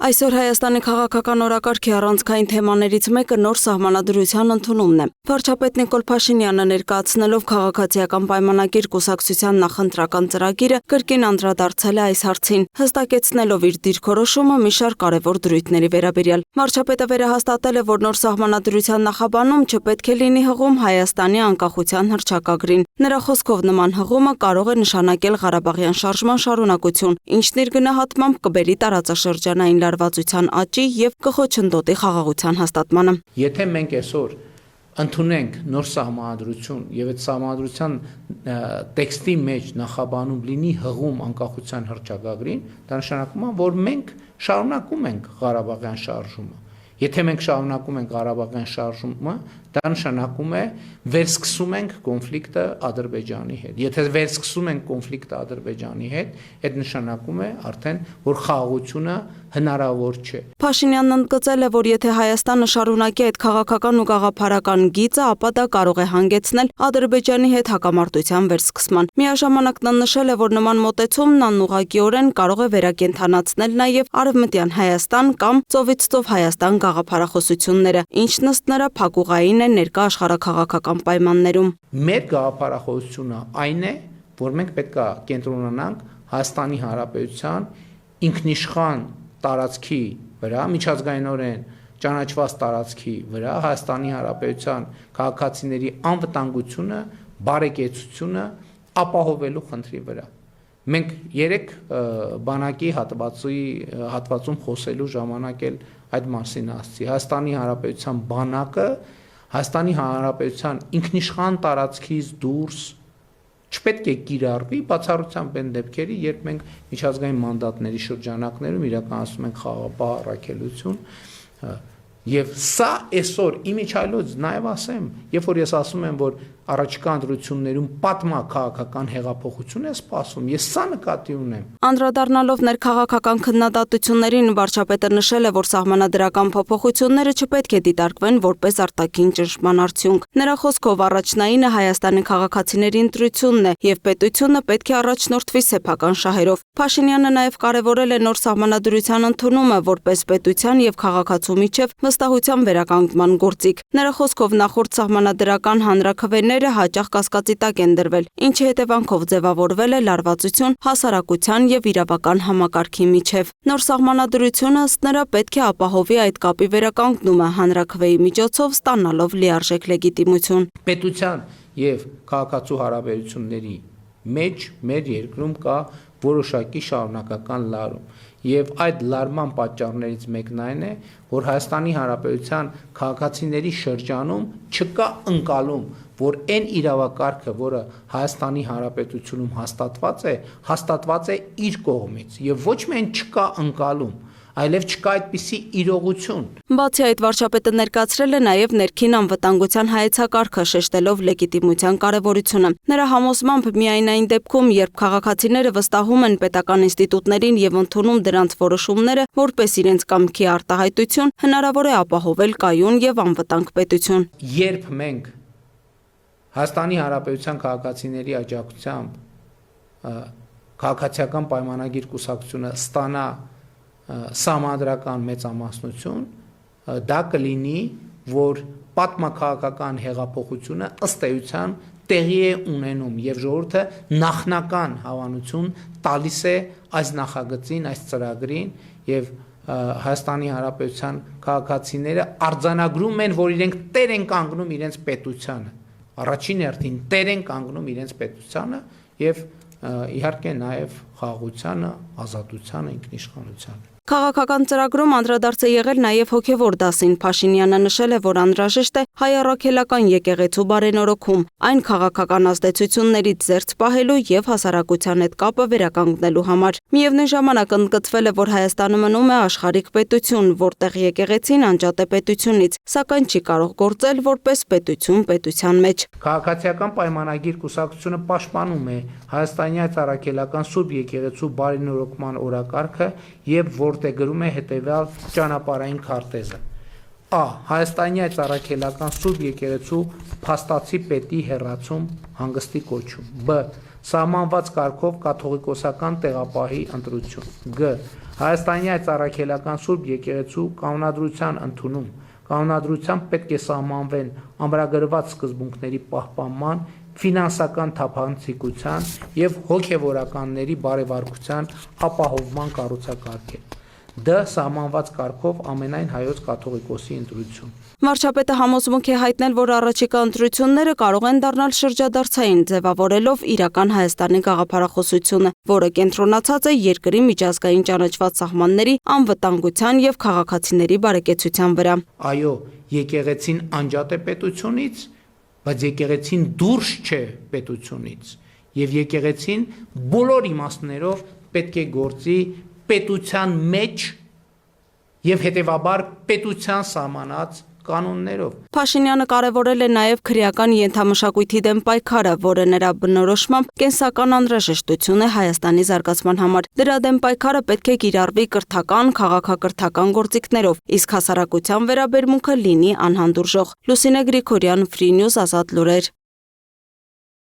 Այսօր Հայաստանի քաղաքական օրակարգի առանցքային թեմաներից մեկը նոր սահմանադրության ընդունումն է։ Վարչապետ Նիկոլ Փաշինյանը ներկայացնելով քաղաքացիական պայմանագիր կուսակցության նախընտրական ծրագիրը կրկին անդրադարձել է այս հարցին, հստակեցնելով իր դիրքորոշումը մի շարք կարևոր դրույթների վերաբերյալ։ Վարչապետը վերահաստատել է, որ նոր սահմանադրության նախաբանում չպետք է լինի հղում Հայաստանի անկախության հռչակագրին։ Նրա խոսքով նման հղումը կարող է նշանակել Ղարաբաղյան շարժման շարունակություն, ինչն իր գնահատմամբ կբերի տարածաշրջանային լարվածության աճի եւ կխոչընդոտի խաղաղության հաստատմանը։ Եթե մենք այսօր ընդունենք նոր սահմանադրություն եւ այդ սահմանադրության տեքստի մեջ նախաբանում լինի հղում անկախության հռչակագրին, դա նշանակում է, որ մենք շարունակում ենք Ղարաբաղյան շարժումը։ Եթե մենք շարունակում ենք Ղարաբաղյան շարժումը, դա նշանակում է վերսկսում ենք կոնֆլիկտը Ադրբեջանի հետ։ Եթե վերսկսում ենք կոնֆլիկտը Ադրբեջանի հետ, այդ նշանակում է արդեն, որ խաղաղությունը հնարավոր չէ։ Փաշինյանն ընդգծել է, որ եթե Հայաստանը շարունակի այդ քաղաքական ու գաղափարական գիծը, ապա դա կարող է հանգեցնել Ադրբեջանի հետ հակամարտության վերսկսման։ Միաժամանակ նա նշել է, որ նման մոտեցումն անուղղակիորեն կարող է վերակենդանացնել նաև Արևմտյան Հայաստան կամ ծովից ծով Հայաստան գաղափարախոսությունները, ինչն ըստ նրա փակուղային է ներկա աշխարհաքաղաքական պայմաններում։ Մեր գաղափարախոսությունը այն է, որ մենք պետք է կենտրոնանանք Հայաստանի Հանրապետության ինքնիշխան տարածքի վրա, միջազգայինորեն ճանաչված տարածքի վրա, Հայաստանի Հանրապետության քաղաքացիների անվտանգությունը, բարեկեցությունը ապահովելու խնդրի վրա։ Մենք երեք բանակի հատվածում խոսելու ժամանակ էլ այդ մասին ասացի։ Հայաստանի Հանրապետության բանակը Հայաստանի Հանրապետության ինքնիշխան տարածքից դուրս չպետք է կիրառվի բացառությամբ այն դեպքերի, երբ մենք միջազգային մանդատների շրջանակներում իրականացնում ենք խաղաղապահ առաքելություն, եւ սա այսօր իմիջայլոց նաեւ ասեմ, երբ որ ես ասում եմ, որ առաջիկա ընտրություններում պատմաքաղաքական հեղափոխություն է սպասում, ես սա նկատի ունեմ։ Անդրադառնալով ներքաղաքական քննադատություններին, վարչապետը նշել է, որ սահմանադրական փոփոխությունները չպետք է դիտարկվեն որպես արտաքին ճնշման արդյունք։ Նրա խոսքով առաջնայինը Հայաստանի քաղաքացիների ընտրությունն է եւ պետությունը պետք է առաջնորդվի սեփական շահերով։ Փաշինյանը նաեւ կարեւորել է նոր սահմանադրության ընդունումը որպես պետության եւ քաղաքացու միջև վստահության վերականգնման գործիք։ Նրա խոսքով նախորդ սահմանադրական հանրաքվեները հաճախ կասկածի տակ են դրվել, ինչի հետևանքով ձևավորվել է լարվածություն հասարակության եւ իրավական համակարգի միջև։ Նոր սահմանադրությունը ըստ նրա պետք է ապահովի այդ կապի վերականգնումը հանրաքվեի միջոցով ստանալով լիարժեք լեգիտիմություն։ Պետության եւ քաղաքացու հարաբերությունների մեջ մեր երկրում կա որոշակի շարունակական լարում եւ այդ լարման պատճառներից մեկն այն է, որ Հայաստանի Հանրապետության քաղաքացիների շրջանում չկա ընկալում, որ այն իրավակարգը, որը Հայաստանի Հանրապետությունում հաստատված է իր կողմից եւ ոչ միայն չկա ընկալում, այլև չկա այդպիսի իրողություն։ Բացի այդ, վարչապետը ներկայացրել է նաև ներքին անվտանգության հայեցակարգը, շեշտելով լեգիտիմության կարևորությունը։ Նրա համոզմամբ միայն այն դեպքում, երբ քաղաքացիները վստահում են պետական ինստիտուտներին եւ ընդունում դրանց որոշումները որպես իրենց կամքի արտահայտություն, հնարավոր է ապահովել կայուն եւ անվտանգ պետություն։ Երբ մենք Հայաստանի Հանրապետության քաղաքացիների աջակցությամբ քաղաքացիական պայմանագիր կուսակցությունը ստանա սահմանադրական մեծամասնություն, դա կլինի, որ պատմաքաղաքական հեղափոխությունը ըստ էության տեղի է ունենում եւ ժողովուրդը նախնական հավանություն տալիս է այս նախագծին, այս ծրագրին եւ Հայաստանի Հանրապետության քաղաքացիները արձանագրում են, որ իրենք տեր են կանգնում իրենց պետությանը, առաջին հերթին տեր են կանգնում իրենց պետությանը եւ իհարկե նաեւ խաղաղությանը, ազատությանը, ինքնիշխանությանը։ Քաղաքական ծրագրում անդրադարձ է եղել նաև հոգևոր դասին։ Փաշինյանը նշել է, որ անհրաժեշտ է հայ առաքելական եկեղեցու բարենորոգում, այն քաղաքական ազդեցություններից զերծ պահելու եւ հասարակության հետ կապը վերականգնելու համար։ Միևնույն ժամանակ ընդգծվել է, որ Հայաստանը մնում է աշխարհիկ պետություն, որտեղ եկեղեցին անջատ է պետությունից, սակայն չի կարող գործել որպես պետություն պետության մեջ։ Քաղաքացիական պայմանագիր կուսակցությունը պաշտպանում է հայաստանյան առաքելական Սուրբ եկեղեցու բարենորոգման օրակարգը եւ որտեղ գրում է հետևյալ ճանապարհային քարտեզը։ Ա. Հայաստանյան առաքելական Սուրբ եկեղեցու փաստացի պետի հեռացում հանգստի կոչում։ Բ. Սահմանված կարգով կաթողիկոսական տեղապահի ընտրություն։ Գ. Հայաստանի այդ առաքելական Սուրբ եկեղեցու կանոնադրության ընդունում, կանոնադրությամբ պետք է սահմանվեն ամրագրված սկզբունքների պահպանման, ֆինանսական թափանցիկության եւ հոգեվորականների բարեվարկության ապահովման կառուցակարգ է։ Դա սահմանված կարգով ամենայն հայոց կաթողիկոսի ընտրություն։ Վարչապետը համոզմունք է հայտնել, որ առաջիկա ընտրությունները կարող են դառնալ շրջադարձային, ձևավորելով իրական Հայաստանի գաղափարախոսությունը, որը կենտրոնացած է երկրի միջազգային ճանաչված սահմանների անվտանգության եւ քաղաքացիների բարեկեցության վրա։ Այո, եկեղեցին անջատ է պետությունից, բայց եկեղեցին դուրս չէ պետությունից, եւ եկեղեցին բոլոր իմաստներով պետք է գործի պետության մեջ եւ հետեւաբար պետության սահմանած կանոններով։ Փաշինյանը կարևորել է նաև քրեական ենթամշակույթի դեմ պայքարը, որը նրա բնորոշմամբ կենսական անհրաժեշտություն է Հայաստանի զարգացման համար։ Դրա դեմ պայքարը պետք է կիրառվի կրթական, քաղաքակրթական գործիքներով, իսկ հասարակության վերաբերմունքը լինի անհանդուրժող։ Լուսինե Գրիգորյան, Free News, Ազատ լուրեր։